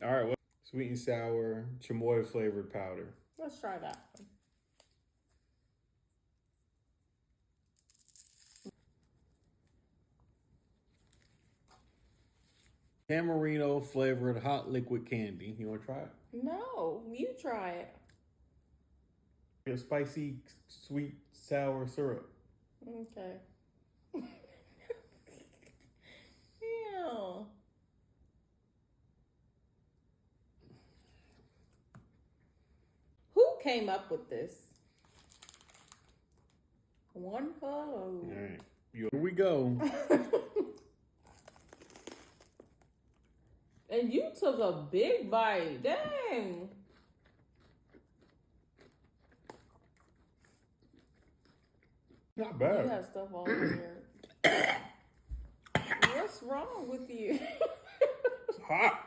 All right, what sweet and sour chamoy flavored powder. Let's try that one. Tamarino flavored hot liquid candy. You want to try it? No, you try it. A spicy, sweet, sour syrup. Okay. Ew. Who came up with this? One hello. All right, here we go. And you took a big bite. Dang. Not You bad. have stuff all over here. What's wrong with you? It's hot.